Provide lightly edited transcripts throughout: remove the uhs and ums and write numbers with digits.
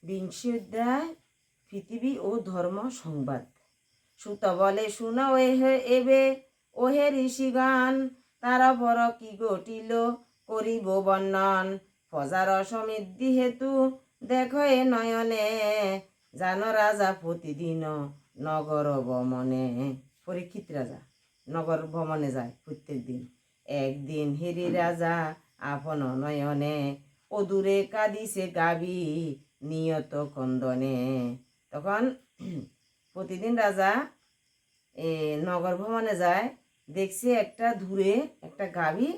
বিংশ অধ্যায় পৃথিবী ও ধর্ম সংবাদ। সুত বলে শুনো এবে ওহে ঋষিগণ, তার পর কি ঘটিল করিব বর্ণন। প্রজার সমৃদ্ধি হেতু দেখো এ নয়নে, জান রাজা প্রতিদিন নগর ভ্রমণে। পরীক্ষিত রাজা নগর ভ্রমণে যায় প্রত্যেক দিন। একদিন হেরি রাজা আপন নয়নে, অদূরে কাঁদিছে গাবি নিয়ত কন্দনে। তখন প্রতিদিন রাজা নগর ভ্রমণে যায়, দেখছে একটা দূরে একটা গাভী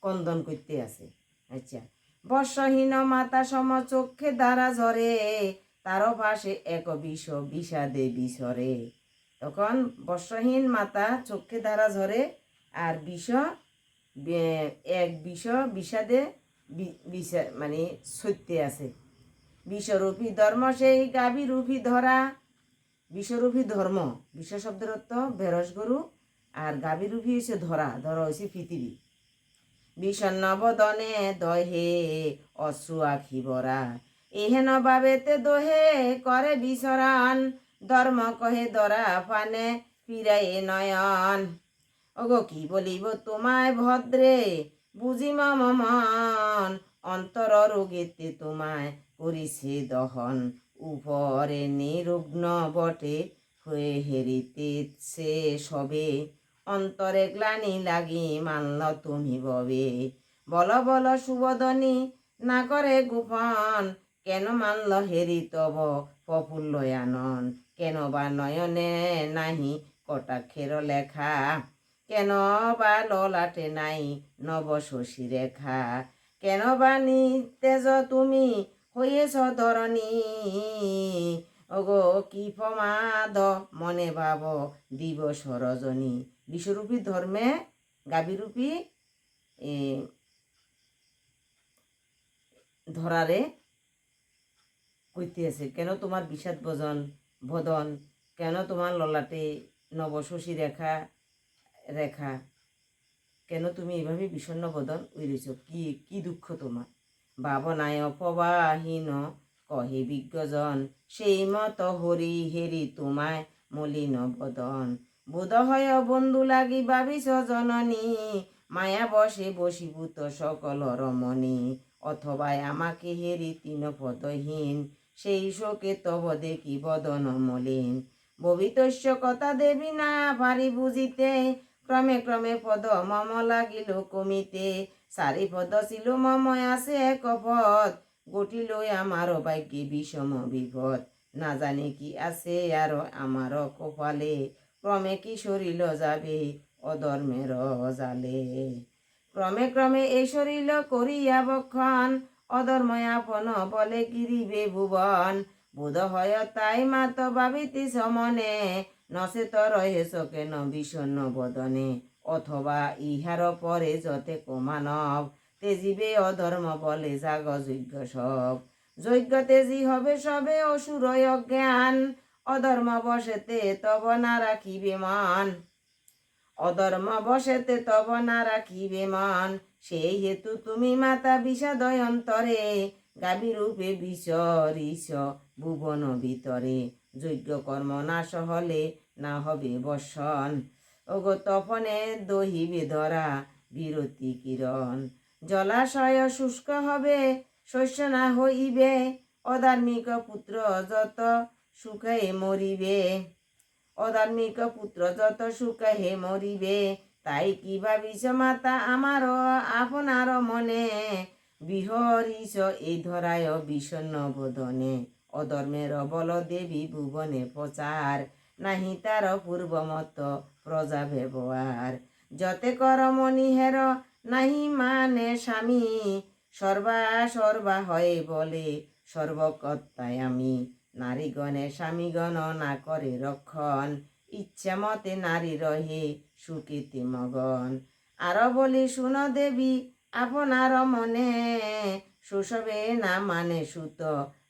কন্দন করতে আছে। আচ্ছা, বর্ষহীন মাতা সম চক্ষে দ্বারা ঝরে, তার পাশে এক বিষাদে বিসরে। তখন বর্ষহীন মাতা চক্ষে দ্বারা ঝরে আর বিষাদে মানে সত্যে আছে। বিশ্বরূপী ধর্ম সেই গাভীরূপী ধরা। বিশ্বরূপী ধর্ম, বিশ্ব শব্দের অর্থ ভেরস গরু, আর গাভীরূপী হয়েছে ধরা হয়েছে পৃথিবী। বিষণ্ণ বদনে দহে অশ্রু আখি ভরা, এহেন ভাবেতে দহে করে বিচরণ। ধর্ম কহে ধরা পানে ফিরায়ে নয়ন। ওগো কি বলিব তোমায় ভদ্রে, বুঝি মম মন। অন্তর রোগেতে তোমায় করিছে দহন, উপরে নিরুগ্ন বটে হয়ে হেরিতেছে সবে। অন্তরে গ্লানি লাগি মানল তুমি ববে। বল বল সুবদনী না করে গোপন, কেন মানল হেরি তব প্রফুল্ল আনন। কেন বা নয়নে নাহি কটাক্ষের লেখা, কেন বা ললাটে নাই নব শশী রেখা। কেন বা নিতেজ তুমি হইয়েছ ধরণী, ওগো কি প্রমাদ মনে ভাব দিবস রজনী। বিশ্বরূপী ধর্মে গাভীরূপী ধরারে কইতেছে, কেন তোমার বিষাদ বদন, কেন তোমার ললাটে নবশশী রেখা রেখা, কেন তুমি এইভাবে বিষণ্ণ বদন উইরেছ, কি কি দুঃখ তোমার। ভাবনায় প্রবাহীন কহে বিজ্ঞজন, সেই মত হরি হেরি তোমায় মলিন বদন। বোধ হয় বন্ধু লাগি ভাবিস জননী, মায়া বসে বশীভূত সকল রমণী। অথবা আমাকে হেরি তিন পদহীন, সেই শোকে তব দেখি বদন মলিন। ভবিতস্য কথা দেবী না পারি বুঝিতে, ক্রমে ক্রমে পদ মম লাগিল কমিতে। সারি পদ ছিল মম আসে এক পথ, গঠিল আমার ভাগ্যে বিষম বিপদ। না জানি কি আছে আর আমার কপালে, ক্রমে কি সরিল যাবে অধর্মের জালে। ক্রমে ক্রমে এই সরিল করিয়া বক্ষণ, অধর্ময় আপন বলে গিরিবে ভুবন। বোধ হয় তাই মাত ভাবিতেছ মনে, নচেত রহেছ কেন বিষণ্ণ বদনে। অথবা ইহার পরে যতে মানব, তেজিবে অধর্ম বলে জাগ যজ্ঞ সব। যজ্ঞ তেজি হবে সবে অসুর অজ্ঞান, অধর্ম বসেতে তব না রাখিবে মান। অধর্ম বসেতে তব না রাখিবে মান, সেই হেতু তুমি মাতা বিষাদয় অন্তরে। গাভীরূপে বিচরিস ভুবন ভিতরে, যজ্ঞ কর্ম নাশ হলে না হবে বর্ষণ। ওগো তপনে দহিবে ধরা বিরতি কিরণ, জলাশয় শুষ্ক হবে শস্য না হইবে। অধার্মিক পুত্র যত সুখে মরিবে, অধার্মিক পুত্র যত সুখে মরিবে। তাই কি ভাবিস মাতা আমার আপনার মনে, বিহরিস এই ধরায় বিষণ্ণ বদনে। অধর্মের বল দেবী ভুবনে প্রচার, নাহি তার পূর্বমত প্রজা ব্যবহার। যতে করমণিহের নাহি মানে স্বামী, সর্বা সর্বা হয়ে বলে সর্বকর্তায় আমি। নারীগণে স্বামীগণ না করে রক্ষণ, ইচ্ছা মতে নারী রহে সুখীতে মগন। আরো বলি শুন দেবী আপনার মনে, শোষবে না মানে সুত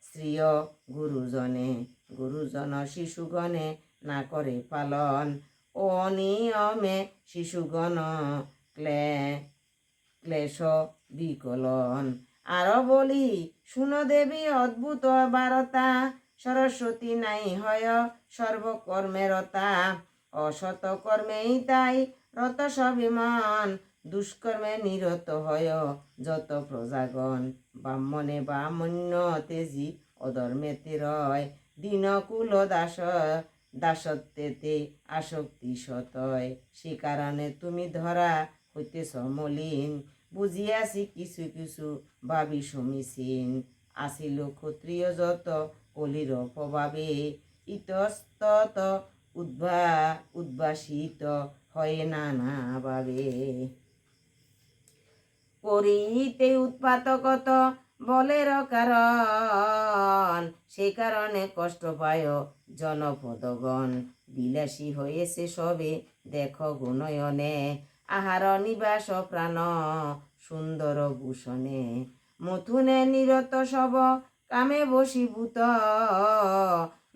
স্ত্রীয় গুরুজনে। গুরুজন শিশুগণে না করে পালন, ও অনিয়মে শিশুগণ ক্লেশ বিকলন। আরো বলি শুনো দেবী অদ্ভুত বারতা, সরস্বতী নাই হয় সর্বকর্মেরতা, অসত কর্মেই তাই রত সবিমান, দুষ্কর্মে নিরত হয় যত প্রজাগণ, ব্রাহ্মণে ব্রাহ্মণ্য তেজি অধর্মেতে রয়, দীনকুল দাসত্বেতে আসক্তি সতয়, সে কারণে তুমি ধরা হইতেছ মলিন, বুঝিয়াছি কিছু কিছু ভাবি সমীচীন, আসিল ক্ষত্রিয় যত কলির প্রভাবে, ইতস্তত উদ্ভাসিত হয় নানা ভাবে, করিতে উৎপাতকত বলের কারণ, সে কারণে কষ্ট পায় জনপদগণ, বিলাসী হয়েছে সবে দেখো গুণয়নে, আহার নিবাস প্রাণ সুন্দর ভূষণে, মথুনে নিরত সব কামে বশীভূত,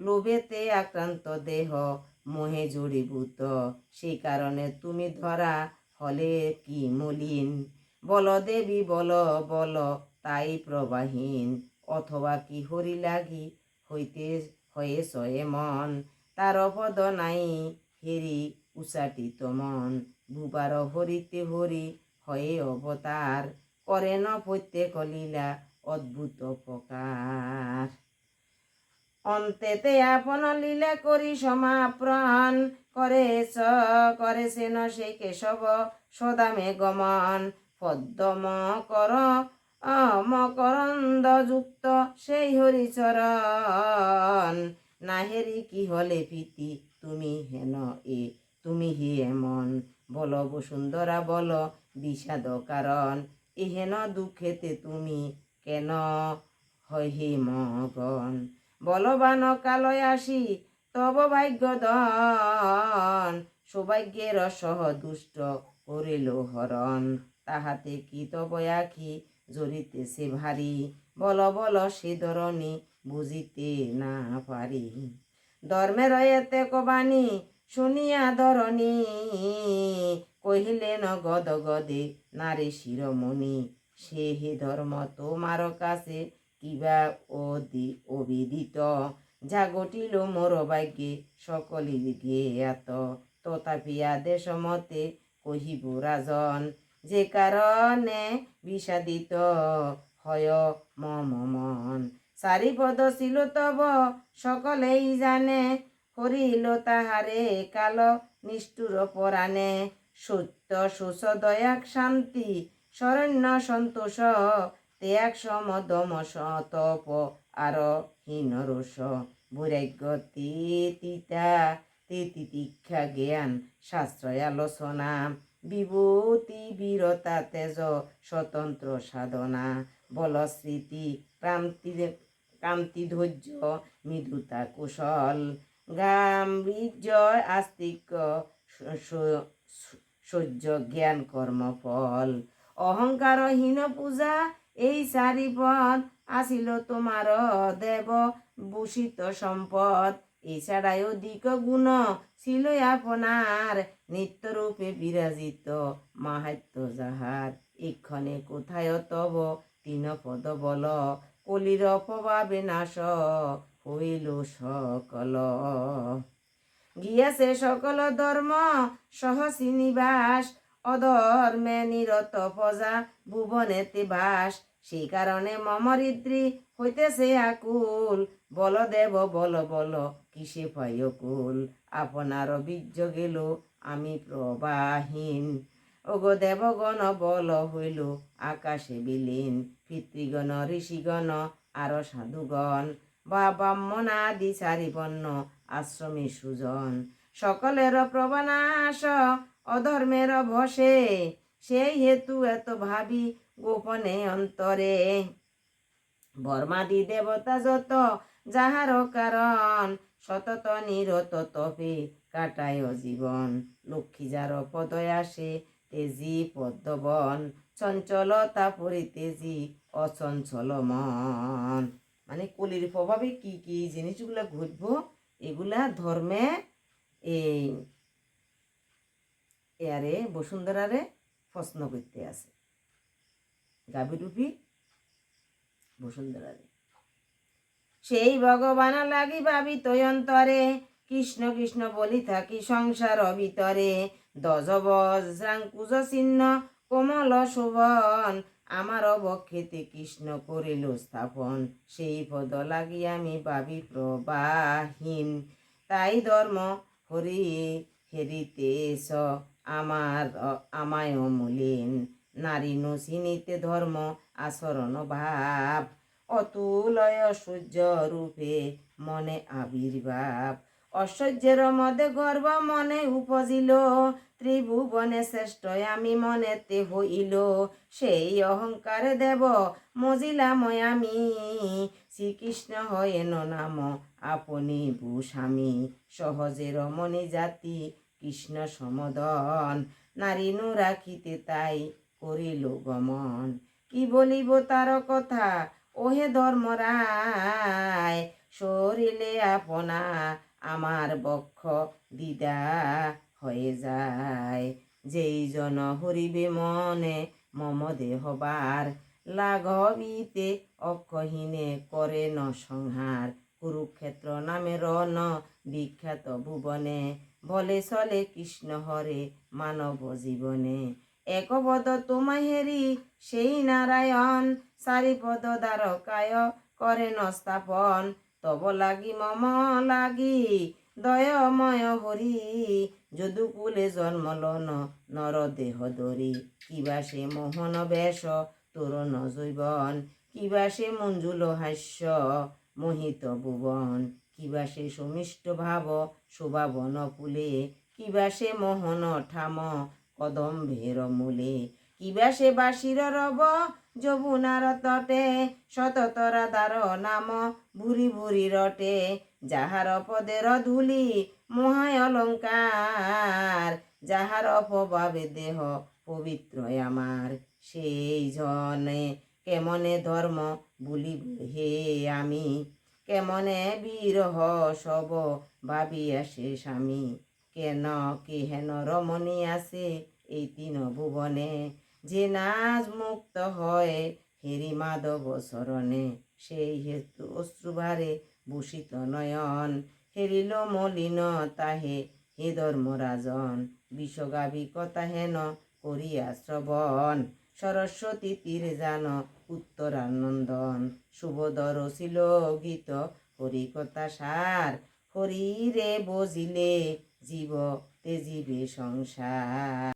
লোভেতে আক্রান্ত দেহ মোহে জড়ীভূত, সেই কারণে তুমি ধরা হলে কি মলিন, বল দেবী বল বল তাই প্রবাহীন, অথবা কি হরি লাগি হইতে হয়েছ এমন, তার পদ নাই হেরি উচাটিত মন, ভূবার হরিতে হরি হয়ে অবতার, করেন প্রত্যেক লীলা অদ্ভুত প্রকার, অন্তেতে আপন লীলা করি সমাপ্রাণ, করেছেন সেই কেশব সদামে গমন, পদ্ম কর মকরন্দ যুক্ত সেই হরিচরণ, নাহেরি কি হলে প্রীতি তুমি হেন এ তুমি হি এমন, বল বসুন্ধরা বল বিষাদ কারণ, এহেন দুঃখেতে তুমি কেন হয় হে মগন, বলবান কালয় আসি তব ভাগ্যদন, সৌভাগ্যের সহ দুষ্ট করিল হরণ, তাহাতে কি তব আখি জড়িতেছে ভারী, বল বল সে ধরণী বুঝিতে না পারি, ধর্মের এতে কবাণী শুনিয়া ধরণী, কহিলেন গদ গদে নারী শিরোমণি, সে হে ধর্ম তোমার কাছে কিবা অবিদিত, যা ঘটিল মোর ভাগ্যে সকলি জ্ঞাত, তথাপি আদেশ মতে কহিব রাজন, যে কারণে বিষাদিত হয় মম মন, চারিপদ ছিল তব সকলেই জানে, হরিল তাহারে কাল নিষ্ঠুর পরাণে, সত্য শোষ দয়াক শান্তি শরণ্য সন্তোষ, ত্যাগ সম দম তপ আর হীন রোষ, বৈরাগ্য তিতিক্ষা জ্ঞান শাস্ত্র আলোচনা, বিভূতি বীরতা তেজ স্বতন্ত্র সাধনা, বল স্মৃতি কান্তি ধৈর্য মৃদুতা কুশল, গাম্ভীর্য আস্তিক্য সহ্য জ্ঞান কর্মফল, অহংকারহীন পূজা এই চারি পদ, আসিল তোমার দেব ভূষিত সম্পদ, এছাড়াই অধিক গুণ ছিল আপনার, নিত্যরূপে বিরাজিত মাহাত্য যাহার, এক্ষণে কোথায় তব তিন পদ বল, কলির প্রভাবে নাশ হইল সকল, গিয়াছে সকল ধর্ম সহসী নিবাস, অধর্মে নিরত প্রজা ভুবনেতে বাস, সেই কারণে মমরিদ্রি হইতেছে আকুল, বল দেব বল বল কিসে পাই কুল, আপনার বীর্য গেল আমি প্রবাহীন, ওগো দেবগণ বল হইল আকাশে বিলীন, পিতৃগণ ঋষিগণ আর সাধুগণ, বা ব্রাহ্মণাদি চারিবর্ণ আশ্রমে সুজন, সকলের প্রবনাশ অধর্মের ভসে, সেই হেতু এত ভাবি গোপনে অন্তরে, বর্মাদি দেবতা যত যাহার কারণ, সতত নিরত তপে কাটায় জীবন, লক্ষ্মী যার পদয় আসে তেজি পদ্মবন, চঞ্চলতা পরিতেজি অচঞ্চল মন, মানে কলির প্রভাবে কি কি জিনিসগুলা ঘটব, এগুলা ধর্মে এই এয়ারে বসুন্ধরারে প্রশ্ন করতে আছে, গাভী রূপী বসুন্ধরারে। সেই ভগবান লাগি ভাবি তৈ অন্তরে, কৃষ্ণ কৃষ্ণ বলি থাকি সংসার ভিতরে। দজ বজ্রাঙ্কুজ চিহ্ন কোমল শোভন, আমার বক্ষেতে কৃষ্ণ করিল স্থাপন। সেই পদ লাগি আমি ভাবি প্রবাহীন, তাই ধর্ম হরি হেরিতেছ আমায় অমূলীন। নারী নচিনিতে ধর্ম আচরণ ভাব, অতুলয় সূর্য রূপে মনে আবির্ভাব। ঐশ্বর্যের মধ্যে গর্ব মনে উপজিল, ত্রিভুবনে শ্রেষ্ঠ আমি মনেতে হইল। সেই অহংকারে দেব মজিলাময় আমি, শ্রীকৃষ্ণ হয়েন নাম আপনি ভূস্বামী। সহজে রমণী জাতি কৃষ্ণ সমদন, নারী নু রাখিতে তাই করিল গমন। কি বলিব তার কথা ওহে ধর্মরায়, সরিলে আপনা আমার বক্ষ দিদা হয়ে যায়। যেই জন হরিবে মনে মম দেহবার, লাঘবিতে অক্ষহীনে করে ন সংহার। কুরুক্ষেত্র নামে রণ বিখ্যাত ভুবনে, বলে চলে কৃষ্ণ হরে মানব জীবনে। একপদ তোমায় হেরি সেই নারায়ণ, চারিপদ দ্বারকায় করেন স্থাপন। তব লাগি মম লাগি দয়ময় হরি, যদুকুলে জন্মলন নর দেহ ধরি। কিবা সে মোহন বেশ তরুণ জৈবন, কিবা সে মঞ্জুল হাস্য মোহিত ভুবন। কিবা সে সমিষ্ট ভাব শোভাবন ফুলে, কিবা সে মোহন ঠাম কদম্বের মূলে। কিবা সে বাসির রব যমুনার তটে, শততরা দ্বার নাম ভুরি ভুরি রটে। যাহার পদের ধূলি মহায় অলঙ্কার, যাহার অপভাবে দেহ পবিত্র আমার। সেই জনে কেমনে ধর্ম বলিব হে আমি, কেমনে বিরহ সব ভাবিয়া সে স্বামী। কেন কি হেন রমণী আছে এই তিন ভুবনে, যে নাচ মুক্ত হয় হেরি মাধব শরণে। সেই হেতু অশ্রুভারে ভূষিত নয়ন, হেরিল মলিন তাহে হে ধর্মরাজন। বিষগাভী কথা হেন করিয়া শ্রবণ, সরস্বতী তীরে জান উত্তরানন্দন। শুভদর ছিল গীত হরিকথা সার, হরিরে বজিলে জীব তেজিবে সংসার।